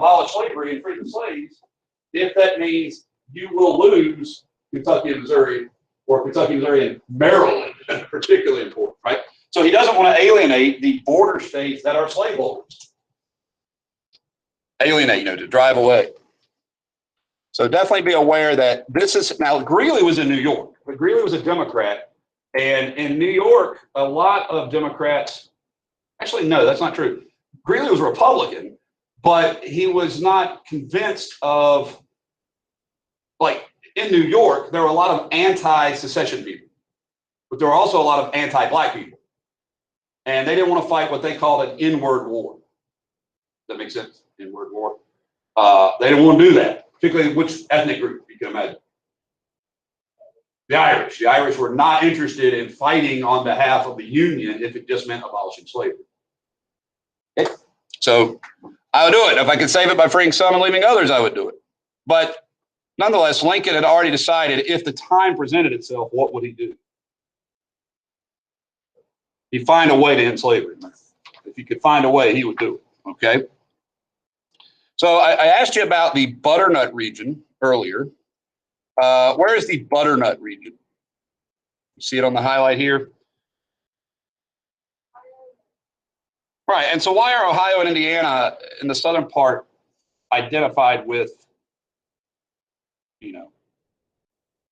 abolish slavery and free the slaves if that means you will lose Kentucky and Missouri, or Kentucky, Missouri, and Maryland, particularly important, right? So he doesn't want to alienate the border states that are slaveholders. Alienate, to drive away. So definitely be aware that this is, now Greeley was in New York, but Greeley was a Democrat. And in New York, a lot of Democrats, actually, no, that's not true. Greeley was Republican, but he was not convinced of, like, in New York, there were a lot of anti-secession people, but there were also a lot of anti-black people. And they didn't want to fight what they called an inward war. Does that make sense? Inward war. They didn't want to do that, particularly which ethnic group you can imagine. The Irish. The Irish were not interested in fighting on behalf of the Union if it just meant abolishing slavery. Okay. So I would do it. If I could save it by freeing some and leaving others, I would do it. But nonetheless, Lincoln had already decided if the time presented itself, what would he do? He'd find a way to end slavery. If he could find a way, he would do it. Okay. So I asked you about the butternut region earlier. Where is the butternut region? You see it on the highlight here? Right. And so why are Ohio and Indiana in the southern part identified with,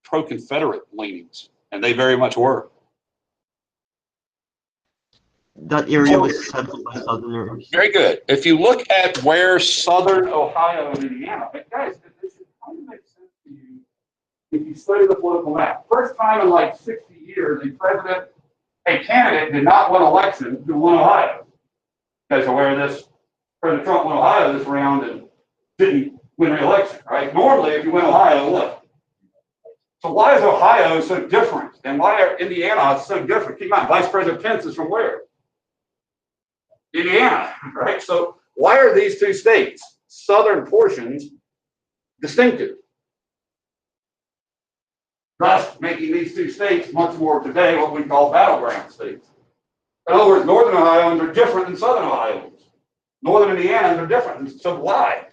pro-Confederate leanings? And they very much were. That area was settled by Southerners. Very good. If you look at where southern Ohio and Indiana, but guys, this should probably make sense to you if you study the political map. First time in like 60 years, a candidate did not win election who won Ohio. You guys are aware of this? President Trump won Ohio this round and didn't win re-election, right? Normally, if you win Ohio, what? So why is Ohio so different? And why are Indiana so different? Keep in mind, Vice President Pence is from where? Indiana, right? So why are these two states, southern portions, distinctive? Thus making these two states much more today what we call battleground states. In other words, northern Ohioans are different than southern Ohioans. Northern Indianans are different. So why?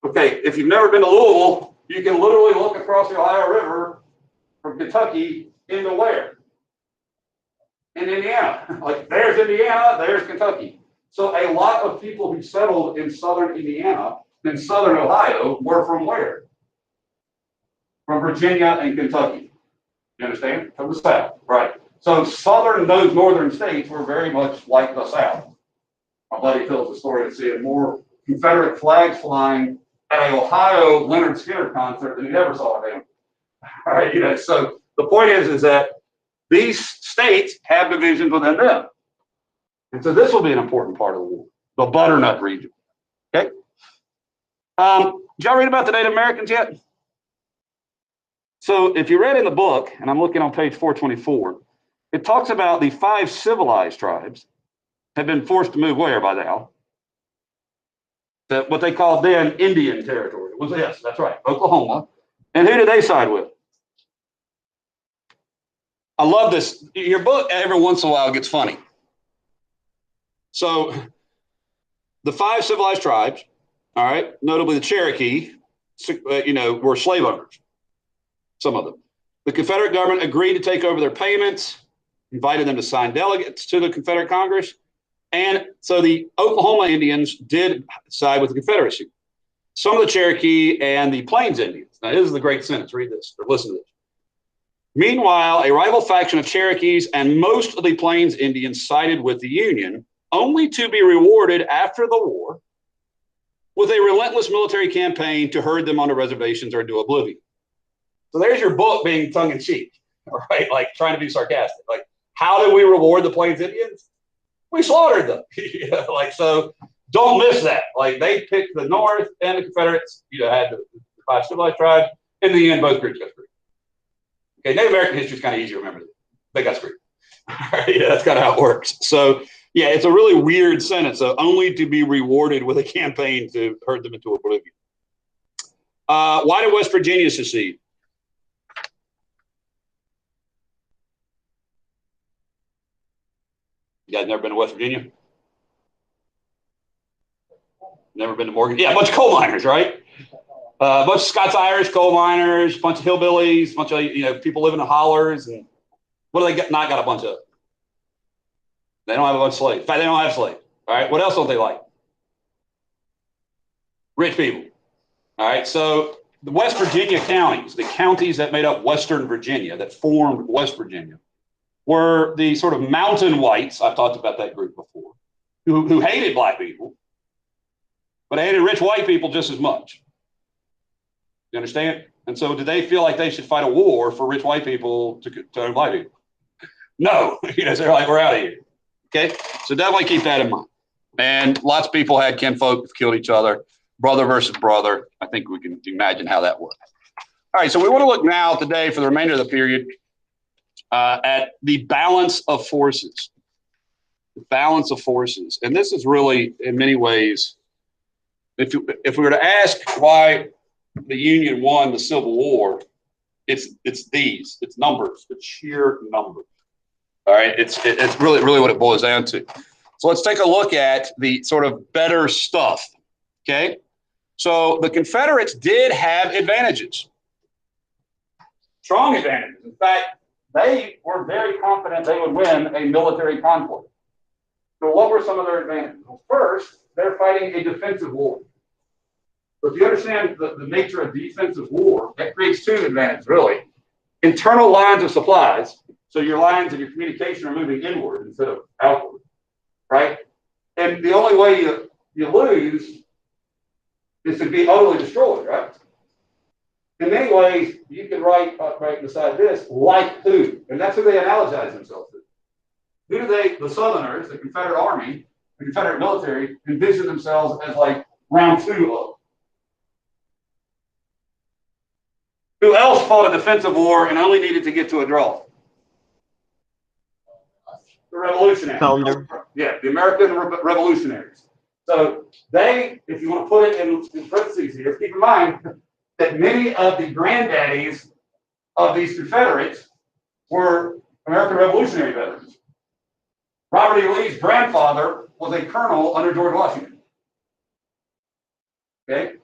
Okay, if you've never been to Louisville, you can literally look across the Ohio River from Kentucky into where? In Indiana. Like there's Indiana, there's Kentucky. So a lot of people who settled in southern Indiana and southern Ohio were from where? From Virginia and Kentucky. You understand? From the South, right? So southern, those northern states were very much like the South. My buddy tells the story of seeing more Confederate flags flying at an Ohio Leonard Skinner concert than he ever saw at him. All right, so the point is that these states have divisions within them. And so this will be an important part of the war, the butternut region. Okay. Did y'all read about the Native Americans yet? So if you read in the book, and I'm looking on page 424, it talks about the 5 civilized tribes have been forced to move where by now? That what they called then Indian territory. Was yes, that's right, Oklahoma. And who did they side with? I love this. Your book every once in a while gets funny. So the 5 civilized tribes, all right, notably the Cherokee, were slave owners. Some of them. The Confederate government agreed to take over their payments, invited them to sign delegates to the Confederate Congress. And so the Oklahoma Indians did side with the Confederacy. Some of the Cherokee and the Plains Indians. Now, this is the great sentence. Read this or listen to this. Meanwhile, a rival faction of Cherokees and most of the Plains Indians sided with the Union, only to be rewarded after the war with a relentless military campaign to herd them onto reservations or into oblivion. So there's your book being tongue-in-cheek, right? Like trying to be sarcastic. Like, how did we reward the Plains Indians? We slaughtered them. So don't miss that. Like they picked the North and the Confederates, had the 5 civilized tribes. In the end, both groups got screwed. Okay, Native American history is kind of easy to remember. They got screwed. That's kind of how it works. So yeah, it's a really weird sentence. So only to be rewarded with a campaign to herd them into oblivion. Why did West Virginia secede? You guys never been to West Virginia? Never been to Morgan. Yeah, a bunch of coal miners, right? A bunch of Scots-Irish coal miners, a bunch of hillbillies, a bunch of people living in hollers, and what do they got? Not got a bunch of. They don't have a bunch of slaves. In fact, they don't have slaves. All right. What else don't they like? Rich people. All right. So the West Virginia counties, the counties that made up Western Virginia, that formed West Virginia, were the sort of mountain whites. I've talked about that group before, who hated black people, but hated rich white people just as much. You understand? And so, did they feel like they should fight a war for rich white people to own black people? No. They're like, we're out of here. Okay. So definitely keep that in mind. And lots of people had kinfolk who killed each other, brother versus brother. I think we can imagine how that worked. All right. So we want to look now today for the remainder of the period at the balance of forces. The balance of forces. And this is really, in many ways, if we were to ask why the Union won the Civil War, it's numbers, it's sheer numbers. All right, it's really what it boils down to. So let's take a look at the sort of better stuff. Okay, so the Confederates did have advantages, strong advantages. In fact, they were very confident they would win a military conflict. So what were some of their advantages? Well, first, they're fighting a defensive war. So if you understand the nature of defensive war, that creates two advantages, really. Internal lines of supplies. So your lines of your communication are moving inward instead of outward, right? And the only way you lose is to be utterly destroyed, right? In many ways, you can write right beside this, like who? And that's who they analogize themselves to. Who do the Southerners, the Confederate Army, the Confederate military, envision themselves as like round two of? Who else fought a defensive war and only needed to get to a draw? The revolutionaries. Founder. Yeah, the American revolutionaries. So they, if you want to put it in parentheses here, keep in mind that many of the granddaddies of these Confederates were American Revolutionary veterans. Robert E. Lee's grandfather was a colonel under George Washington. Okay?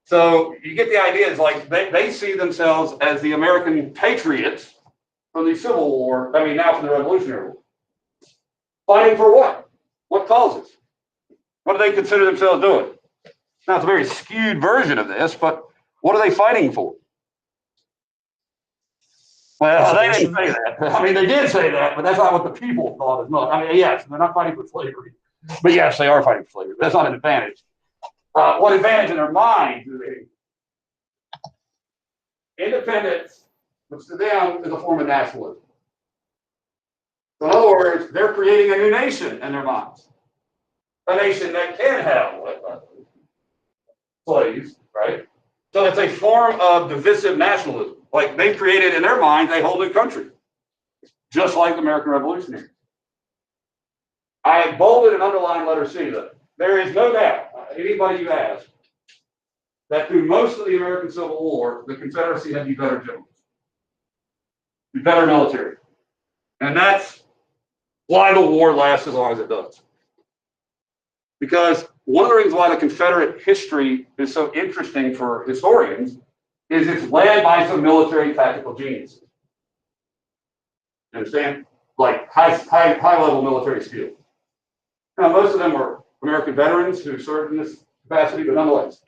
So you get the idea, it's like they see themselves as the American patriots from the Civil War, now from the Revolutionary War. Fighting for what? What causes? What do they consider themselves doing? Now, it's a very skewed version of this, but what are they fighting for? Well, they didn't say that. They did say that, but that's not what the people thought as much. Yes, they're not fighting for slavery. But yes, they are fighting for slavery. That's not an advantage. What advantage in their mind do they? Independence, which to them is a form of nationalism. So in other words, they're creating a new nation in their minds. A nation that can have slaves, right? So it's a form of divisive nationalism. Like they created in their minds a whole new country, just like the American Revolutionaries. I have bolded and underlined letter C that there is no doubt, anybody you ask, that through most of the American Civil War, the Confederacy had the better generals, the better military. And that's why the war lasts as long as it does. Because one of the reasons why the Confederate history is so interesting for historians is it's led by some military tactical geniuses. You understand? Like high level military skill. Now, most of them were American veterans who served in this capacity, but nonetheless.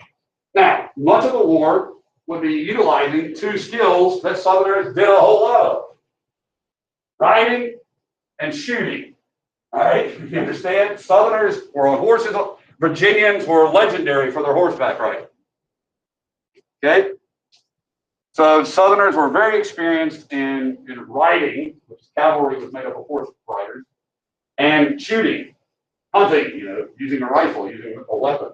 Now, much of the war would be utilizing two skills that Southerners did a whole lot of: riding and shooting. All right, you understand? Southerners were on horses. Virginians were legendary for their horseback riding. Okay? So Southerners were very experienced in riding, which cavalry was made up of horse riders, and shooting, hunting, using a rifle, using a weapon.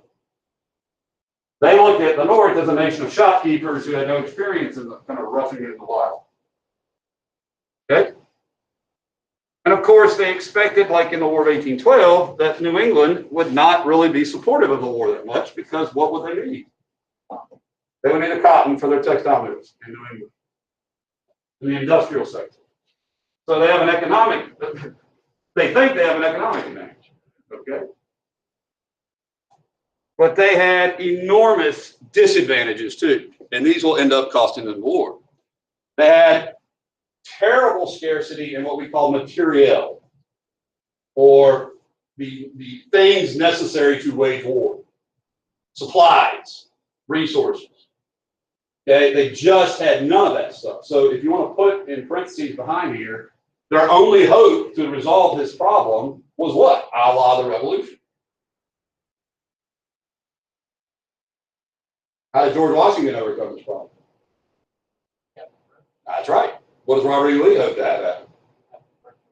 They looked at the North as a nation of shopkeepers who had no experience in the kind of roughing it in the wild. Okay? And of course, they expected, like in the War of 1812, that New England would not really be supportive of the war that much, because what would they need? They would need the cotton for their textile mills in New England, in the industrial sector. So they have an economic, they think they have an economic advantage. Okay? But they had enormous disadvantages too, and these will end up costing them the war. They had terrible scarcity in what we call materiel, or the things necessary to wage war, supplies, resources. Okay, they just had none of that stuff. So if you want to put in parentheses behind here, their only hope to resolve this problem was what? A la the revolution. How did George Washington overcome this problem? That's right. What does Robert E. Lee hope to have happen?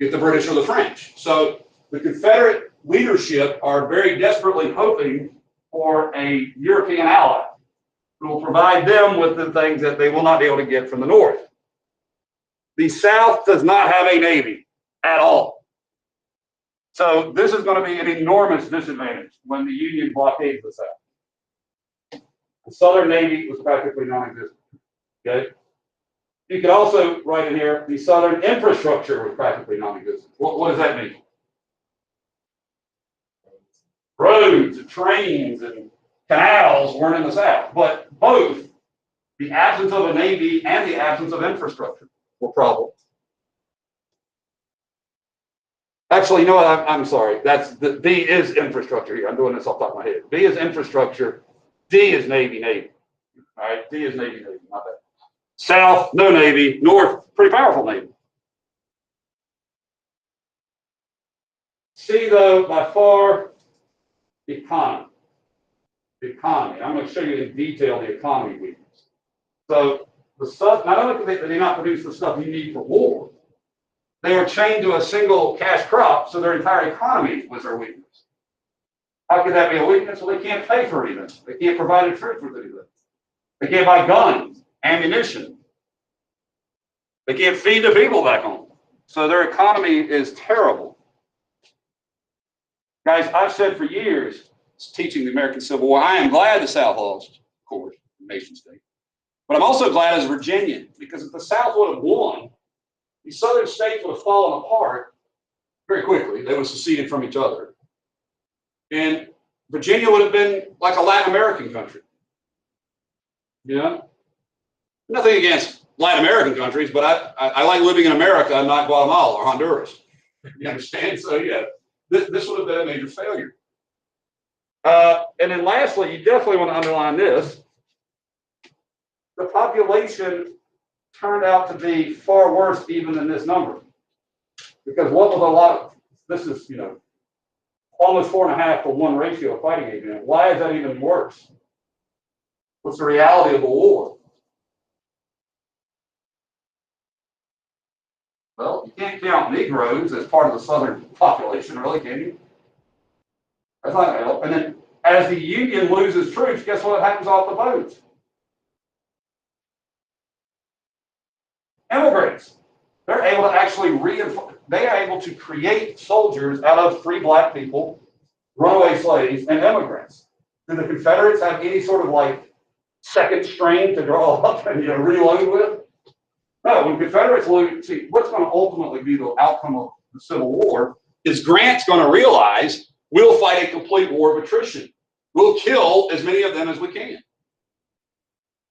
Get the British or the French. So the Confederate leadership are very desperately hoping for a European ally who will provide them with the things that they will not be able to get from the North. The South does not have a navy at all. So this is going to be an enormous disadvantage when the Union blockades the South. The Southern Navy was practically non-existent. Okay. You could also write in here, the Southern infrastructure was practically non-existent. What does that mean? Roads and trains and canals weren't in the South, but both the absence of a navy and the absence of infrastructure were problems. Actually, you know what? I'm sorry. That's the B is infrastructure here. I'm doing this off the top of my head. B is infrastructure. D is Navy. All right. D is Navy. Not that. South, no Navy. North, pretty powerful Navy. C, though, by far, the economy. The economy. I'm going to show you in detail the economy weakness. So the stuff, not only did they not produce the stuff you need for war, they were chained to a single cash crop, so their entire economy was their weakness. How could that be a weakness? Well, they can't pay for anything. They can't provide the troops with anything. They can't buy guns, ammunition. They can't feed the people back home. So their economy is terrible. Guys, I've said for years, teaching the American Civil War, I am glad the South lost, of course, nation state. But I'm also glad as a Virginian, because if the South would have won, the Southern states would have fallen apart very quickly. They would have seceded from each other. And Virginia would have been like a Latin American country. You know? Nothing against Latin American countries, but I like living in America, not Guatemala or Honduras. You understand? So, yeah, this would have been a major failure. And then lastly, you definitely want to underline this. The population turned out to be far worse even than this number. Because what was a lot of, this is, you know, almost 4.5 to 1 ratio of fighting age. Why is that even worse? What's the reality of the war? Well, you can't count Negroes as part of the Southern population, really, can you? That's not going to help. And then as the Union loses troops, guess what happens off the boats? Immigrants. They're able to actually they are able to create soldiers out of free black people, runaway slaves, and immigrants. Do the Confederates have any sort of like second string to draw up and reload with? No, when Confederates loot, see, what's going to ultimately be the outcome of the Civil War is Grant's going to realize we'll fight a complete war of attrition. We'll kill as many of them as we can.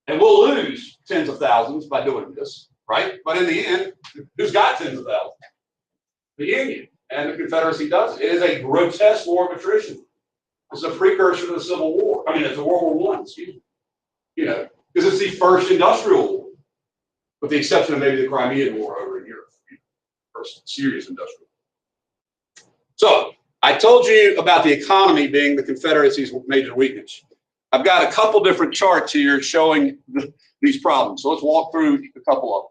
And we'll lose tens of thousands by doing this, right? But in the end, who's got tens of thousands? The Union. And the Confederacy does it. It is a grotesque war of attrition. It's a precursor to the Civil War. I mean, it's a World War I, excuse me. You know, because it's the first industrial war, with the exception of maybe the Crimean War over in Europe. First serious industrial. So I told you about the economy being the Confederacy's major weakness. I've got a couple different charts here showing these problems. So let's walk through a couple of them.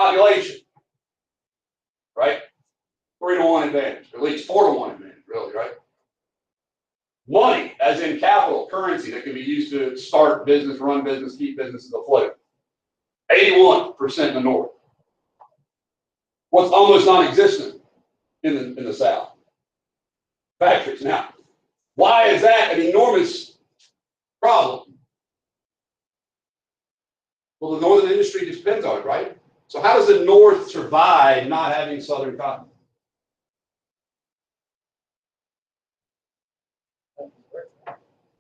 Population, right? 3-to-1 advantage, or at least 4-to-1 advantage, really, right? Money, as in capital, currency that can be used to start business, run business, keep businesses afloat. 81% in the North. What's almost non-existent in the South? Factories. Now, why is that an enormous problem? Well, the northern industry depends on it, right? So how does the North survive not having Southern cotton?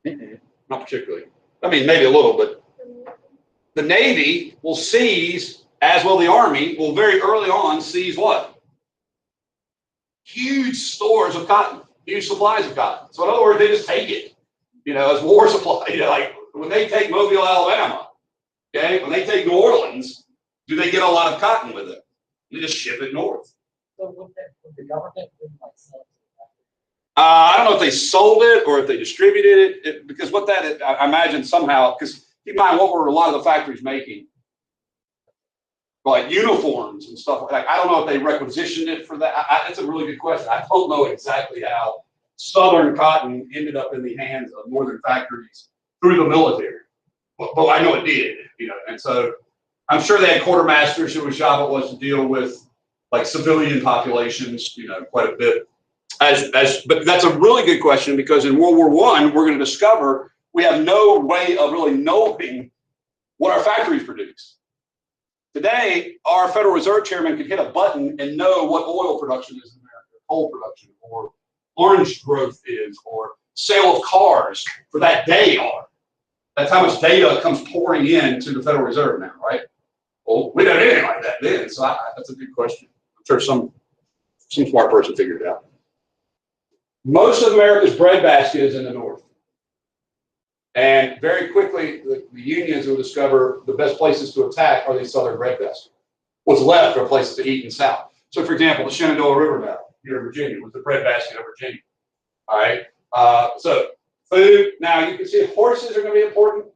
Not particularly. I mean, maybe a little, but the Navy will seize, as will the Army, will very early on seize what? Huge stores of cotton, huge supplies of cotton. So in other words, they just take it, as war supply. Like when they take Mobile, Alabama, okay, when they take New Orleans, do they get a lot of cotton with it? They just ship it north. So would the government like sell it? I don't know if they sold it or if they distributed it, because what that is, I imagine somehow, because keep in mind what were a lot of the factories making, like uniforms and stuff like that. I don't know if they requisitioned it for that. That's a really good question. I don't know exactly how Southern cotton ended up in the hands of Northern factories through the military, but I know it did, and so I'm sure they had quartermasters whose job it was to deal with like civilian populations, quite a bit. But that's a really good question, because in World War I, we're going to discover we have no way of really knowing what our factories produce. Today, our Federal Reserve Chairman could hit a button and know what oil production is in America, coal production, or orange growth is, or sale of cars for that day are. That's how much data comes pouring in to the Federal Reserve now, right? Well, we don't do anything like that then, so that's a good question. I'm sure some smart person figured it out. Most of America's breadbasket is in the north. And very quickly, the unions will discover the best places to attack are these southern breadbaskets. What's left are places to eat in the south. So, for example, the Shenandoah River Valley here in Virginia was the breadbasket of Virginia. All right. So, food. Now, you can see horses are going to be important.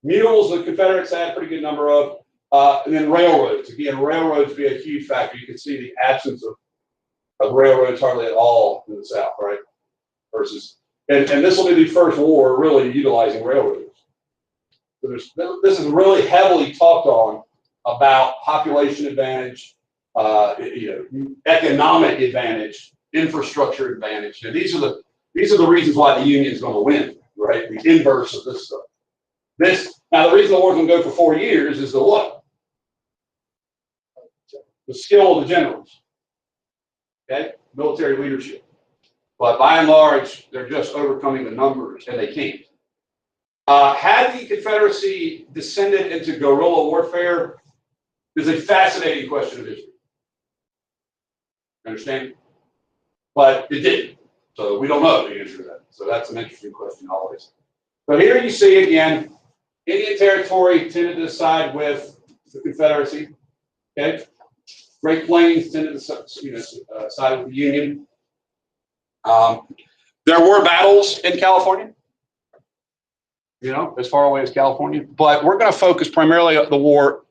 Mules, the Confederates had a pretty good number of. And then railroads. Again, railroads be a huge factor. You can see the absence of railroads hardly at all in the South, right? Versus, and this will be the first war really utilizing railroads. So this is really heavily talked on about population advantage, economic advantage, infrastructure advantage. These are the reasons why the Union is going to win, right? The inverse of this stuff. Now the reason the war's going to go for 4 years is the what? The skill of the generals. Okay, military leadership. But by and large, they're just overcoming the numbers, and they can't. Had the Confederacy descended into guerrilla warfare is a fascinating question of history. Understand? But it didn't. So we don't know the answer to that. So that's an interesting question always. But here you see again, Indian Territory tended to side with the Confederacy. Okay, Great Plains tended to side with the Union. There were battles in California, as far away as California, but we're going to focus primarily on the war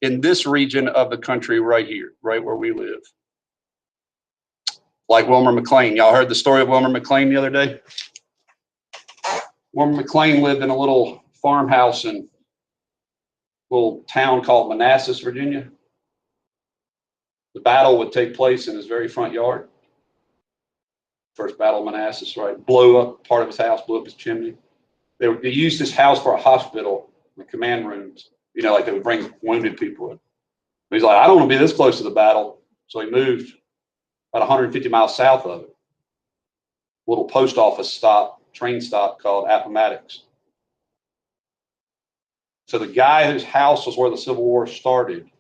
in this region of the country right here, right where we live. Like Wilmer McLean. Y'all heard the story of Wilmer McLean the other day? Wilmer McLean lived in a little farmhouse in a little town called Manassas, Virginia. The battle would take place in his very front yard. First Battle of Manassas, right? Blew up part of his house, blew up his chimney. They used his house for a hospital, the command rooms, like they would bring wounded people in. He's like, I don't want to be this close to the battle. So he moved about 150 miles south of it. A little post office stop, train stop called Appomattox. So the guy whose house was where the Civil War started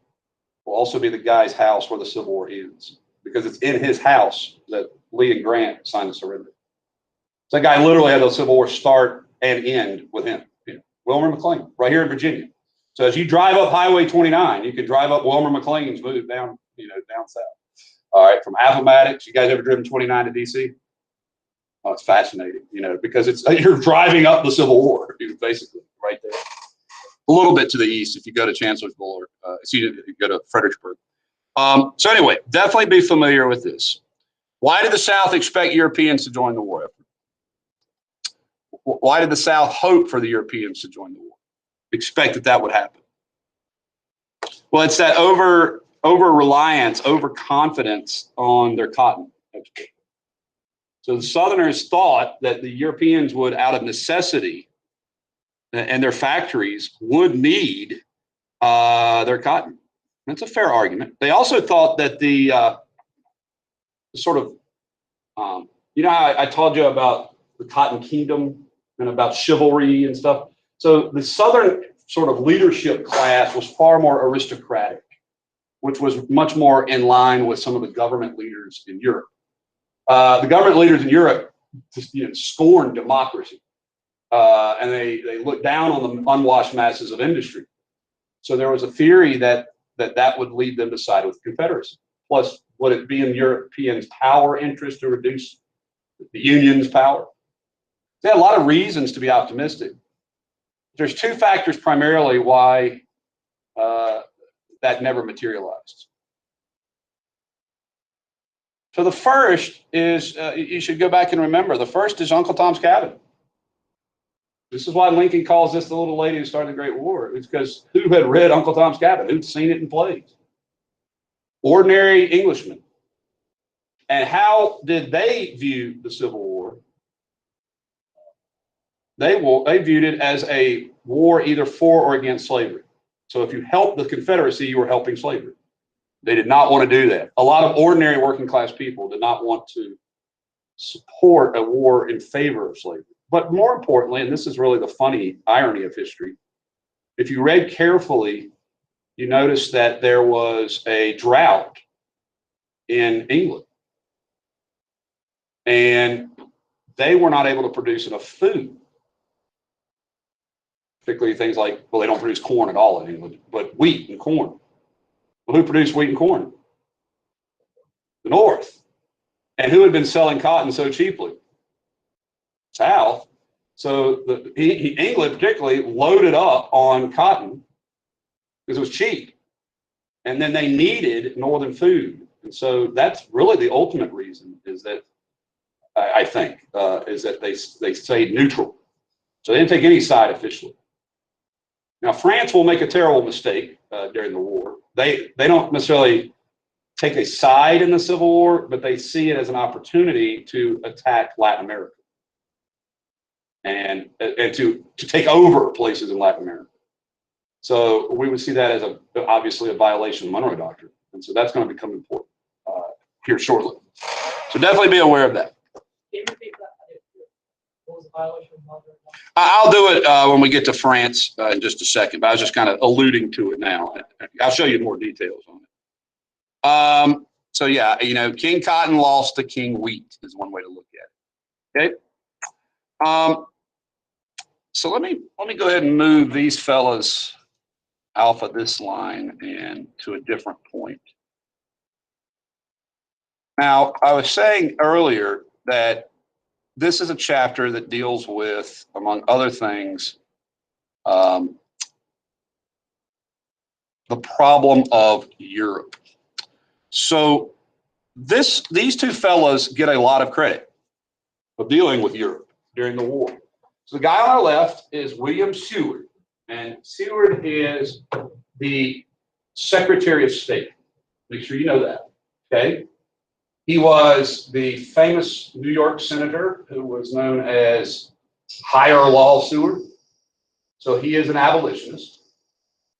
will also be the guy's house where the Civil War ends, because it's in his house that Lee and Grant signed the surrender. So that guy literally had the Civil War start and end with him. Wilmer McLean, right here in Virginia. So as you drive up Highway 29, you can drive up Wilmer McLean's move down, down south. All right, from Appomattox. You guys ever driven 29 to DC? Oh, it's fascinating, because you're driving up the Civil War, basically, right there. A little bit to the east if you go to Chancellorsville or you go to Fredericksburg. So anyway, definitely be familiar with this. Why did the South expect Europeans to join the war effort? Why did the South hope for the Europeans to join the war? Expect that would happen? Well, it's that over reliance, overconfidence on their cotton export. So the Southerners thought that the Europeans would, out of necessity, and their factories would need their cotton. That's a fair argument. They also thought that the sort of, how I told you about the Cotton Kingdom and about chivalry and stuff. So the Southern sort of leadership class was far more aristocratic, which was much more in line with some of the government leaders in Europe. The government leaders in Europe just, scorned democracy, and they looked down on the unwashed masses of industry. So there was a theory that would lead them to side with the Confederacy. Plus, would it be in Europeans' power interest to reduce the Union's power? They had a lot of reasons to be optimistic. There's two factors primarily why that never materialized. So the first is, you should go back and remember, the first is Uncle Tom's Cabin. This is why Lincoln calls this the little lady who started the Great War. It's because who had read Uncle Tom's Cabin? Who'd seen it in plays? Ordinary Englishmen. And how did they view the Civil War? They viewed it as a war either for or against slavery. So if you helped the Confederacy, you were helping slavery. They did not want to do that. A lot of ordinary working class people did not want to support a war in favor of slavery. But more importantly, and this is really the funny irony of history, if you read carefully, you notice that there was a drought in England. And they were not able to produce enough food. Particularly things like, well, they don't produce corn at all in England, but wheat and corn. Well, who produced wheat and corn? The North. And who had been selling cotton so cheaply? South. So England particularly loaded up on cotton because it was cheap. And then they needed northern food. And so that's really the ultimate reason is that, I think, is that they stayed neutral. So they didn't take any side officially. Now, France will make a terrible mistake during the war. They don't necessarily take a side in the Civil War, but they see it as an opportunity to attack Latin America and to take over places in Latin America. So we would see that as obviously a violation of the Monroe Doctrine. And so that's going to become important here shortly. So definitely be aware of that. What was the violation of Monroe? I'll do it when we get to France in just a second, but I was just kind of alluding to it now. I'll show you more details on it. So yeah, King Cotton lost to King Wheat is one way to look at it. Okay. So let me go ahead and move these fellas off of this line and to a different point. Now, I was saying earlier that this is a chapter that deals with, among other things, the problem of Europe. So these two fellas get a lot of credit for dealing with Europe during the war. So the guy on our left is William Seward, and Seward is the Secretary of State. Make sure you know that, okay? He was the famous New York senator who was known as Higher Law Seward. So he is an abolitionist,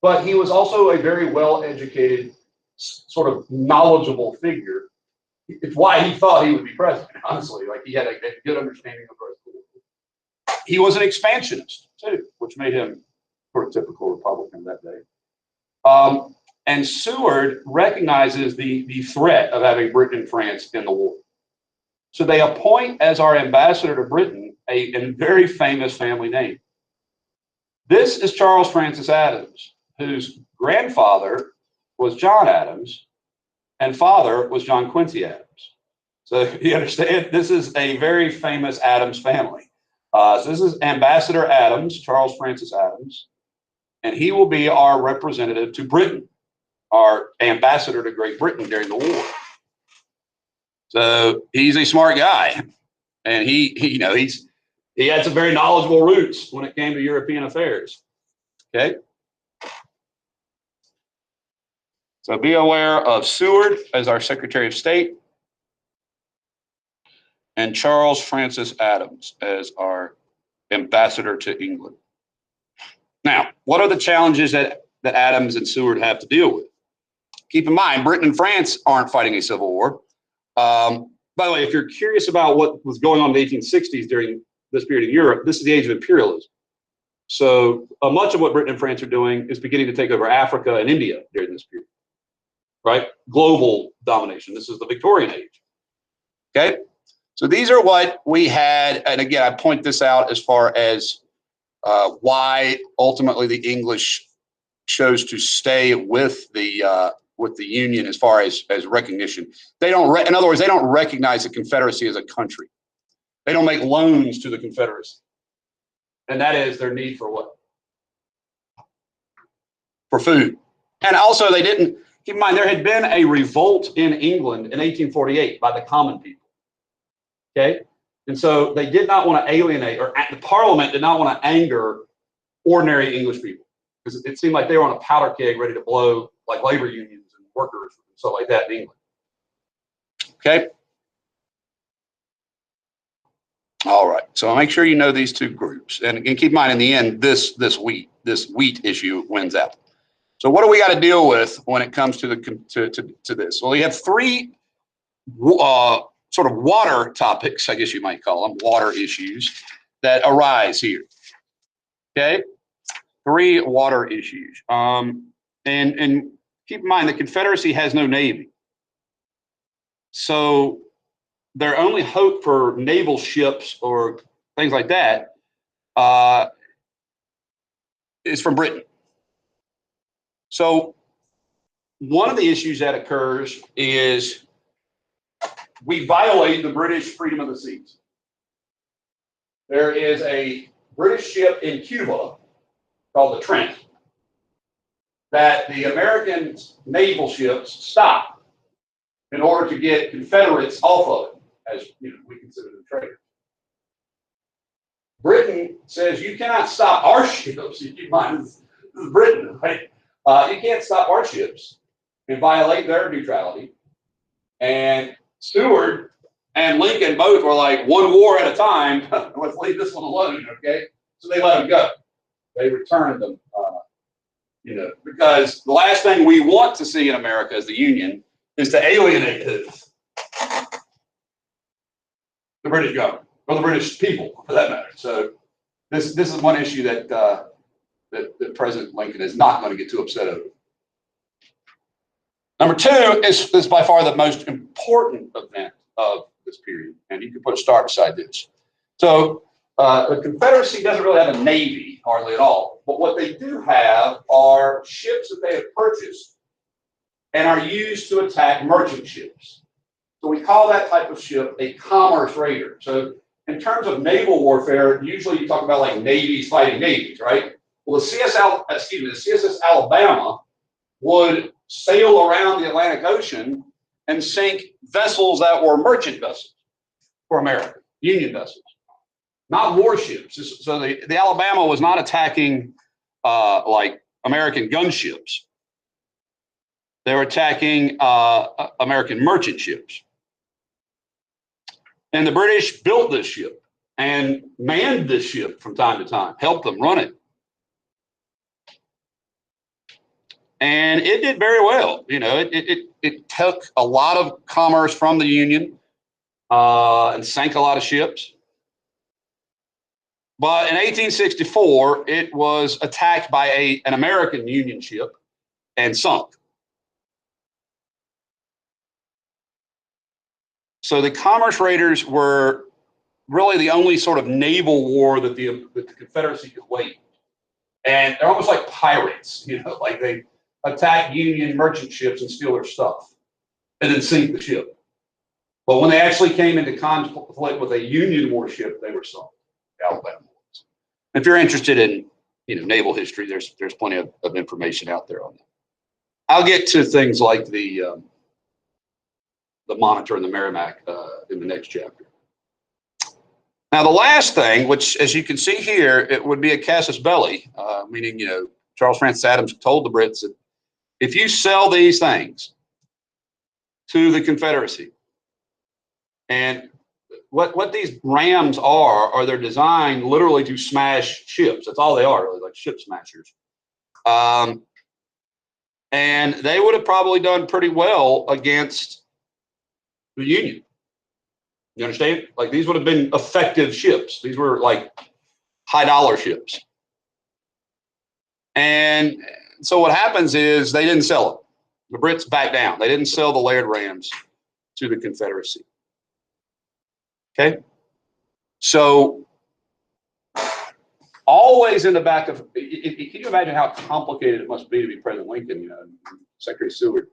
but he was also a very well-educated, sort of knowledgeable figure. It's why he thought he would be president, honestly. Like he had a good understanding of both. He was an expansionist too, which made him sort of typical Republican that day. And Seward recognizes the threat of having Britain and France in the war. So they appoint as our ambassador to Britain a very famous family name. This is Charles Francis Adams, whose grandfather was John Adams and father was John Quincy Adams. So you understand, this is a very famous Adams family. So this is Ambassador Adams, Charles Francis Adams, and he will be our representative to Britain, our ambassador to Great Britain during the war. So he's a smart guy, and he had some very knowledgeable roots when it came to European affairs. Okay. So be aware of Seward as our Secretary of State and Charles Francis Adams as our ambassador to England. Now, what are the challenges that Adams and Seward have to deal with? Keep in mind, Britain and France aren't fighting a civil war. By the way, if you're curious about what was going on in the 1860s during this period in Europe, this is the age of imperialism. So much of what Britain and France are doing is beginning to take over Africa and India during this period, right? Global domination. This is the Victorian age. Okay, so these are what we had, and again, I point this out as far as why ultimately the English chose to stay with the Union as far as recognition. They don't, in other words, they don't recognize the Confederacy as a country. They don't make loans to the Confederacy, and that is their need for what? For food, and also they didn't. Keep in mind, there had been a revolt in England in 1848 by the common people. Okay, and so they did not want to alienate, or the Parliament did not want to anger ordinary English people, because it seemed like they were on a powder keg ready to blow, like labor unions and workers and stuff like that in England. Okay. All right. So make sure you know these two groups, and keep in mind, in the end, this wheat issue wins out. So what do we got to deal with when it comes to this? Well, we have three sort of water topics, I guess you might call them, water issues that arise here. Okay, three water issues. And keep in mind, the Confederacy has no navy, so their only hope for naval ships or things like that is from Britain. So one of the issues that occurs is we violate the British freedom of the seas. There is a British ship in Cuba called the Trent that the American naval ships stop in order to get Confederates off of it, as you know, we consider them traitors. Britain says you cannot stop our ships. You keep in mind, this is Britain, right? You can't stop our ships and violate their neutrality. And Stuart and Lincoln both were like, one war at a time. Let's leave this one alone, okay? So they let them go. They returned them, because the last thing we want to see in America as the Union is to alienate who? The British government, or the British people, for that matter. So this is one issue that that President Lincoln is not going to get too upset over. Number two is by far the most important event of this period, and you can put a star beside this. So the Confederacy doesn't really have a navy, hardly at all, but what they do have are ships that they have purchased and are used to attack merchant ships. So we call that type of ship a commerce raider. So in terms of naval warfare, usually you talk about like navies fighting navies, right? Well, the CSS Alabama would sail around the Atlantic Ocean and sink vessels that were merchant vessels for America, Union vessels, not warships. So the Alabama was not attacking like American gunships. They were attacking American merchant ships. And the British built this ship and manned this ship from time to time, helped them run it. And it did very well. You know, it took a lot of commerce from the Union and sank a lot of ships. But in 1864, it was attacked by an American Union ship and sunk. So the commerce raiders were really the only sort of naval war that the Confederacy could wage. And they're almost like pirates, you know, like they attack Union merchant ships and steal their stuff and then sink the ship. But when they actually came into conflict with a Union warship, they were sunk. Alabama. If you're interested in, naval history, there's plenty of information out there on that. I'll get to things like the Monitor and the Merrimack in the next chapter. Now, the last thing, which, as you can see here, it would be a casus belli, meaning, Charles Francis Adams told the Brits that if you sell these things to the Confederacy, and what these rams are they're designed literally to smash ships. That's all they are, really, like ship smashers. And they would have probably done pretty well against the Union. You understand? Like these would have been effective ships. These were like high dollar ships. And so what happens is they didn't sell them. The Brits backed down. They didn't sell the Laird rams to the Confederacy. Okay. So always in the back of, can you imagine how complicated it must be to be President Lincoln, you know, Secretary Seward?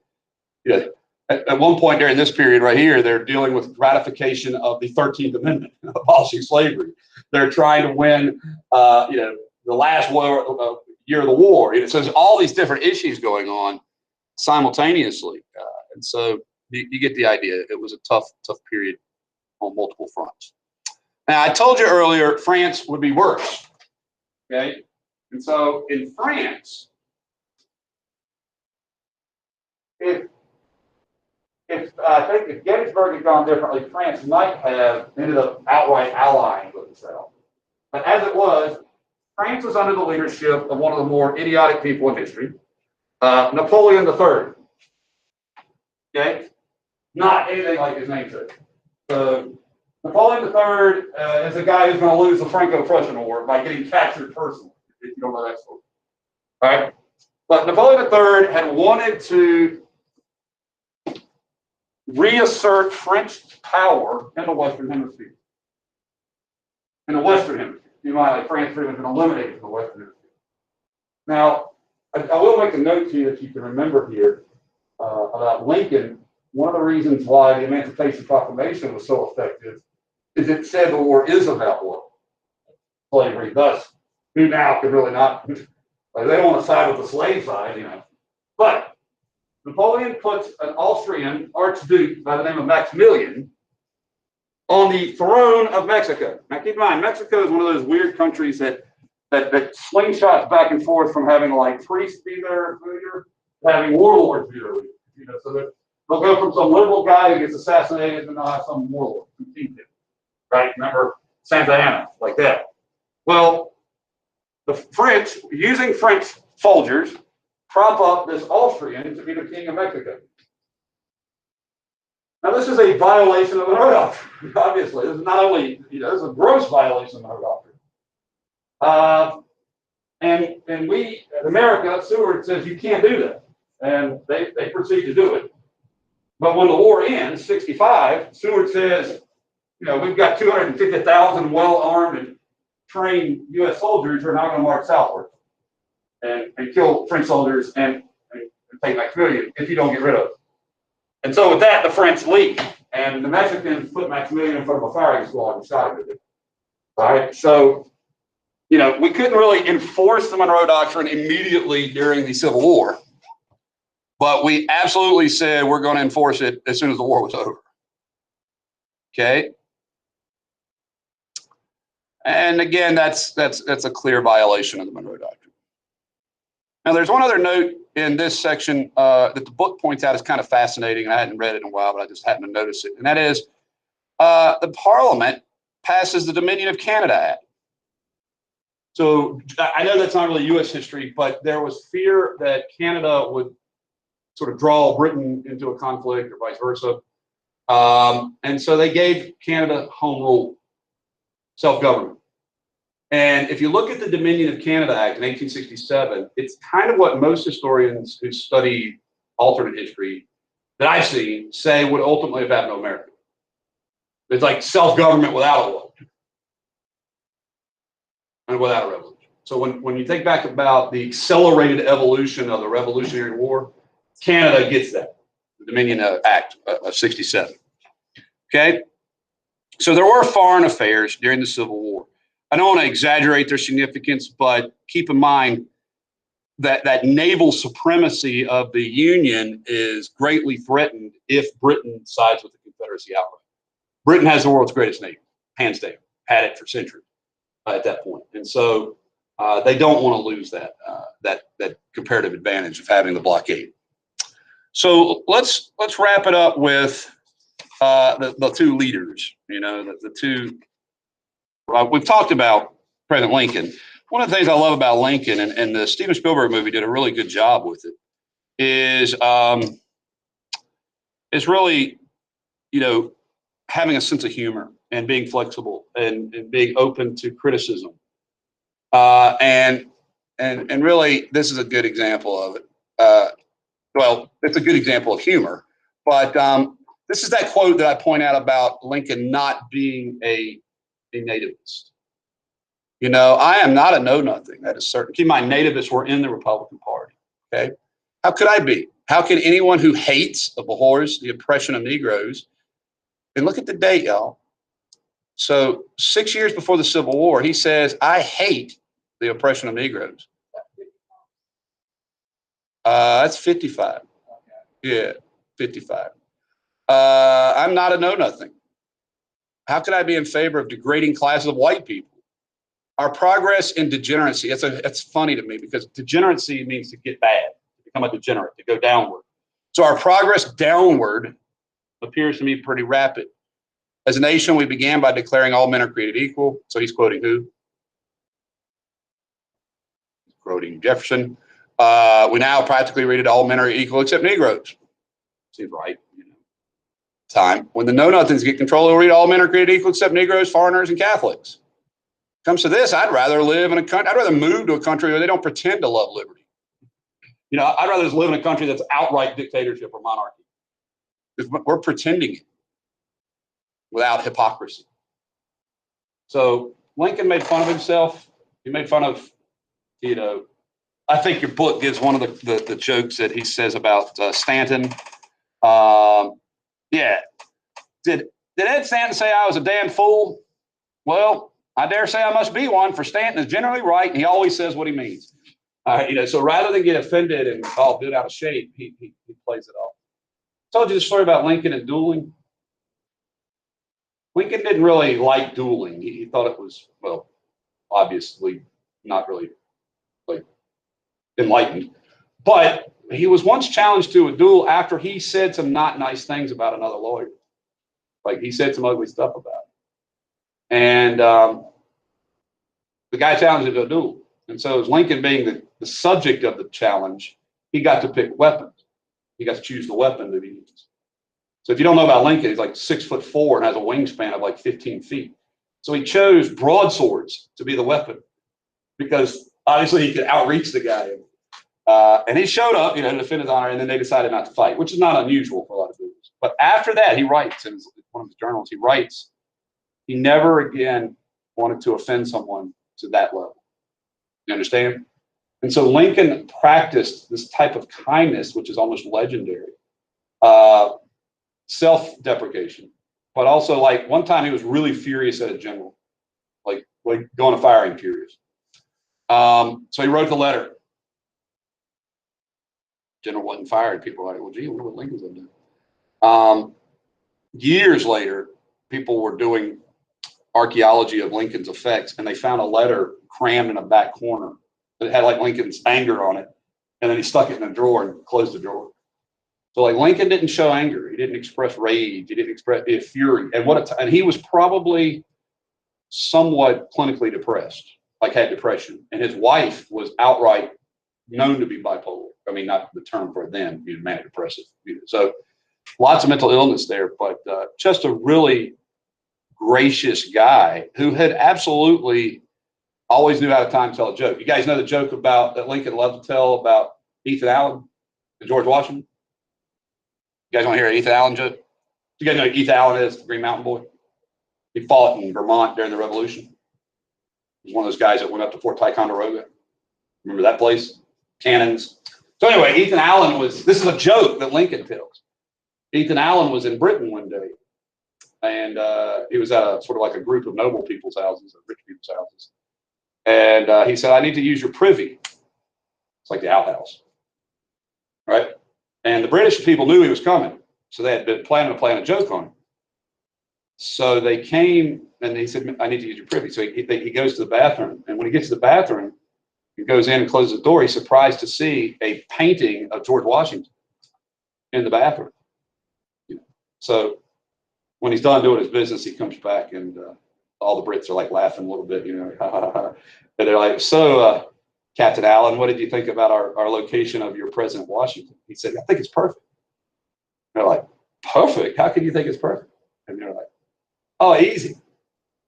You know, at one point during this period right here, they're dealing with ratification of the 13th Amendment, abolishing slavery. They're trying to win, you know, the last year of the war. So there's all these different issues going on simultaneously. And so you get the idea. It was a tough period on multiple fronts. Now, I told you earlier, France would be worse. Okay. And so in France, if I think if Gettysburg had gone differently, France might have ended up outright allying with the South. But as it was, France was under the leadership of one of the more idiotic people in history, Napoleon III. Okay? Not anything like his namesake. So Napoleon III is a guy who's going to lose the Franco-Prussian War by getting captured personally, if you don't know that story. All right? But Napoleon III had wanted to reassert French power in the Western Hemisphere. In the Western Hemisphere. You might like France pretty much been eliminated from the Western Hemisphere. Now, I will make a note to you that you can remember here about Lincoln. One of the reasons why the Emancipation Proclamation was so effective is it said the war is about what? Slavery. Thus, who now could really not, like they don't want to side with the slave side, you know. But Napoleon puts an Austrian archduke by the name of Maximilian on the throne of Mexico. Now keep in mind, Mexico is one of those weird countries that slingshots back and forth from having like priests be their leader to having warlords be their leader. You know, so they'll go from some liberal guy who gets assassinated and they'll have some warlord who beat him. Right? Remember Santa Anna, like that. Well, the French, using French soldiers, prop up this Austrian to be the king of Mexico. Now, this is a violation of the Monroe Doctrine, obviously. This is not only, you know, this is a gross violation of the Monroe Doctrine. And we, in America, Seward says you can't do that. And they proceed to do it. But when the war ends, 65, Seward says, you know, we've got 250,000 well-armed and trained U.S. soldiers who are now going to march southward and kill French soldiers and take Maximilian if you don't get rid of them. And so with that, the French leave, and the Mexicans put Maximilian in front of a firing squad and shot him to death. All right, so, you know, we couldn't really enforce the Monroe Doctrine immediately during the Civil War, but we absolutely said we're going to enforce it as soon as the war was over. Okay. And again, that's a clear violation of the Monroe Doctrine. Now, there's one other note in this section that the book points out is kind of fascinating, and I hadn't read it in a while, but I just happened to notice it. And that is the Parliament passes the Dominion of Canada Act. So I know that's not really U.S. history, but there was fear that Canada would sort of draw Britain into a conflict or vice versa. And so they gave Canada home rule, self-government. And if you look at the Dominion of Canada Act in 1867, it's kind of what most historians who study alternate history that I've seen say would ultimately have happened to America. It's like self-government without a law and without a revolution. So when you think back about the accelerated evolution of the Revolutionary War, Canada gets that, the Dominion Act of 67. Okay? So there were foreign affairs during the Civil War. I don't want to exaggerate their significance, but keep in mind that naval supremacy of the Union is greatly threatened if Britain sides with the Confederacy outright. Britain has the world's greatest navy, hands down, had it for centuries at that point. And so they don't want to lose that comparative advantage of having the blockade. So let's wrap it up with the two leaders, you know, the two. We've talked about President Lincoln. One of the things I love about Lincoln, and the Steven Spielberg movie did a really good job with it, is really, you know, having a sense of humor and being flexible and being open to criticism. And really, this is a good example of it. Well, it's a good example of humor, but this is that quote that I point out about Lincoln not being a nativist. You know, I am not a know-nothing. That is certain. Keep in mind, nativists were in the Republican Party. Okay, how could I be? How can anyone who hates, abhors the oppression of Negroes? And look at the date, y'all. So 6 years before the Civil War, he says, "I hate the oppression of Negroes." That's 55. Yeah, 55. I'm not a know-nothing. How could I be in favor of degrading classes of white people? Our progress in degeneracy, it's funny to me because degeneracy means to get bad, to become a degenerate, to go downward. So our progress downward appears to me pretty rapid. As a nation, we began by declaring all men are created equal. So he's quoting who? He's quoting Jefferson. We now practically read it, all men are equal except Negroes. Seems right. You know. Time. When the know-nothings get control, we'll read all men are created equal except Negroes, foreigners, and Catholics. Comes to this, I'd rather live in a country, I'd rather move to a country where they don't pretend to love liberty. You know, I'd rather just live in a country that's outright dictatorship or monarchy. We're pretending it without hypocrisy. So Lincoln made fun of himself. He made fun of, you know, I think your book gives one of the jokes that he says about Stanton. Yeah. Did Ed Stanton say I was a damn fool? Well, I dare say I must be one, for Stanton is generally right, and he always says what he means. You know, so rather than get offended and all bit out of shape, he plays it off. Told you the story about Lincoln and dueling. Lincoln didn't really like dueling. He thought it was, well, obviously not really like enlightened. But he was once challenged to a duel after he said some not nice things about another lawyer. Like he said some ugly stuff about him. And the guy challenged him to a duel. And so as Lincoln being the subject of the challenge, he got to pick weapons. He got to choose the weapon that he used. So if you don't know about Lincoln, he's like 6'4" and has a wingspan of like 15 feet. So he chose broadswords to be the weapon because obviously he could outreach the guy. And he showed up, you know, to defend his honor, and then they decided not to fight, which is not unusual for a lot of duels. But after that, he writes in one of his journals, he writes, he never again wanted to offend someone to that level. You understand? And so Lincoln practiced this type of kindness, which is almost legendary, self-deprecation. But also, like one time he was really furious at a general, like going to firing furious. So he wrote the letter. General wasn't fired. People were like, well, gee, I wonder what Lincoln's going to do. Years later, people were doing archaeology of Lincoln's effects, and they found a letter crammed in a back corner that had like Lincoln's anger on it, and then he stuck it in a drawer and closed the drawer. So like Lincoln didn't show anger, he didn't express rage, he didn't express fury, and he was probably somewhat clinically depressed, like had depression, and his wife was outright known to be bipolar. I mean, not the term for them, manic depressive. So lots of mental illness there, but just a really gracious guy who had absolutely always knew how to tell a joke. You guys know the joke about that Lincoln loved to tell about Ethan Allen and George Washington? You guys want to hear an Ethan Allen joke? You guys know who Ethan Allen is, the Green Mountain Boy? He fought in Vermont during the Revolution. He was one of those guys that went up to Fort Ticonderoga. Remember that place? Cannons. So anyway, Ethan Allen this is a joke that Lincoln tells. Ethan Allen was in Britain one day, and he was at a sort of like a group of noble people's houses, rich people's houses. And he said, I need to use your privy. It's like the outhouse, right? And the British people knew he was coming, so they had been planning to plan a joke on him. So they came, and he said, I need to use your privy. So he goes to the bathroom, and when he gets to the bathroom, he goes in and closes the door. He's surprised to see a painting of George Washington in the bathroom. So when he's done doing his business, he comes back, and all the Brits are like laughing a little bit, and they're like, so Captain Allen, what did you think about our location of your President Washington? He said, I think it's perfect. They're like, perfect? How can you think it's perfect? And they're like, Oh, easy.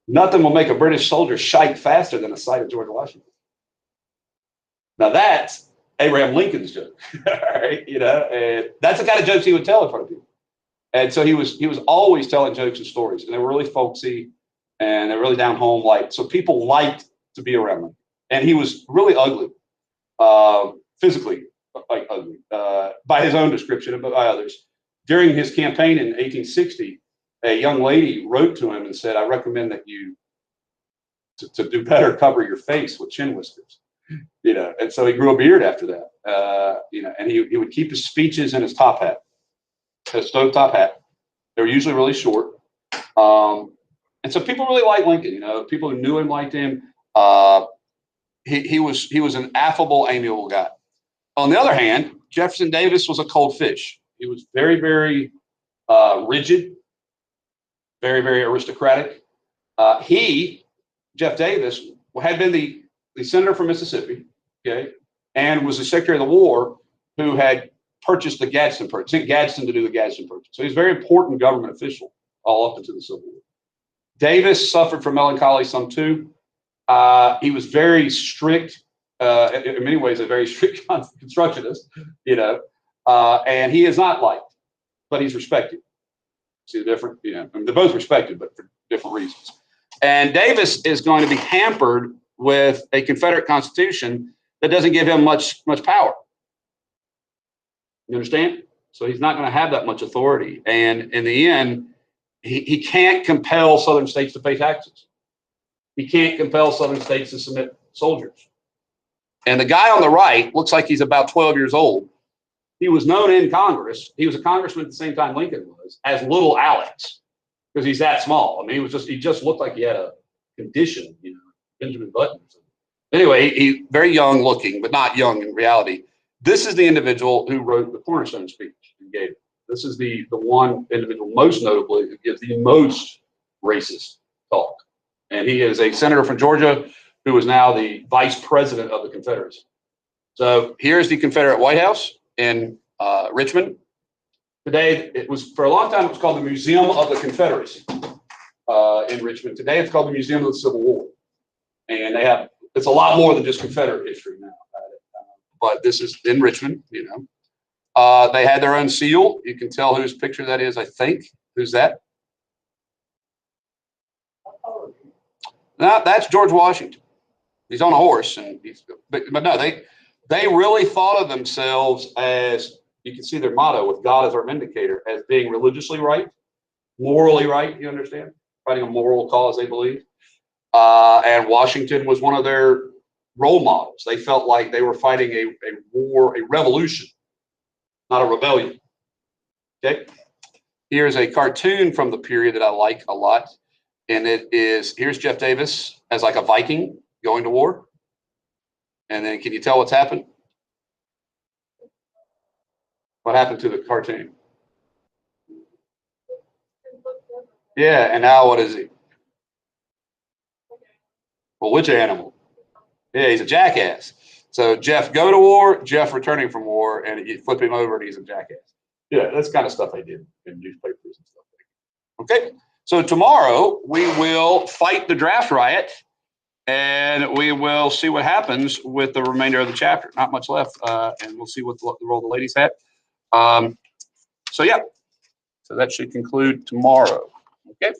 Nothing will make a British soldier shite faster than a sight of George Washington. Now that's Abraham Lincoln's joke, right? You know, and that's the kind of jokes he would tell in front of people. And so he was always telling jokes and stories, and they were really folksy, and they're really down home. Like, so people liked to be around him. And he was really ugly, physically, like ugly, by his own description and by others. During his campaign in 1860, a young lady wrote to him and said, "I recommend that you to do better cover your face with chin whiskers." You know, and so he grew a beard after that. You know, and he would keep his speeches in his top hat, his stovetop hat. They were usually really short. And so people really liked Lincoln. You know, people who knew him liked him. He was an affable, amiable guy. On the other hand, Jefferson Davis was a cold fish. He was very, very rigid, very, very aristocratic. Jeff Davis, had been the senator from Mississippi, okay, and was the Secretary of the War who had purchased the Gadsden Purchase, sent Gadsden to do the Gadsden Purchase. So he's a very important government official all up into the Civil War. Davis suffered from melancholy some too. He was very strict, in many ways, a very strict constructionist, you know, and he is not liked, but he's respected. See the difference? You know, I mean, they're both respected, but for different reasons. And Davis is going to be hampered with a Confederate Constitution that doesn't give him much power. You understand? So he's not going to have that much authority. And in the end, he can't compel Southern states to pay taxes. He can't compel Southern states to submit soldiers. And the guy on the right looks like he's about 12 years old. He was known in Congress. He was a congressman at the same time Lincoln was, as Little Alex, because he's that small. I mean, he just looked like he had a condition, you know, Benjamin Button. Anyway, he very young looking, but not young in reality. This is the individual who wrote the Cornerstone speech and gave it. This is the one individual, most notably, who gives the most racist talk. And he is a senator from Georgia who is now the vice president of the Confederacy. So here's the Confederate White House in Richmond. Today, it was, for a long time, it was called the Museum of the Confederacy in Richmond. Today, it's called the Museum of the Civil War. And it's a lot more than just Confederate history now. But this is in Richmond, you know. They had their own seal. You can tell whose picture that is, I think. Who's that? No, that's George Washington. He's on a horse, and but no, they really thought of themselves as, you can see their motto, with God as our vindicator, as being religiously right, morally right. You understand? Fighting a moral cause, they believe. And Washington was one of their role models. They felt like they were fighting a war, a revolution, not a rebellion. Okay. Here's a cartoon from the period that I like a lot. And here's Jeff Davis as like a Viking going to war. And then can you tell what's happened? What happened to the cartoon? Yeah, and now what is he? Well, which animal? Yeah, he's a jackass. So Jeff go to war, Jeff returning from war, and you flip him over and he's a jackass. Yeah, that's kind of stuff they did in newspapers and stuff. Okay, so tomorrow we will fight the draft riot, and we will see what happens with the remainder of the chapter. Not much left, and we'll see what the role the ladies had. So yeah, so that should conclude tomorrow. Okay.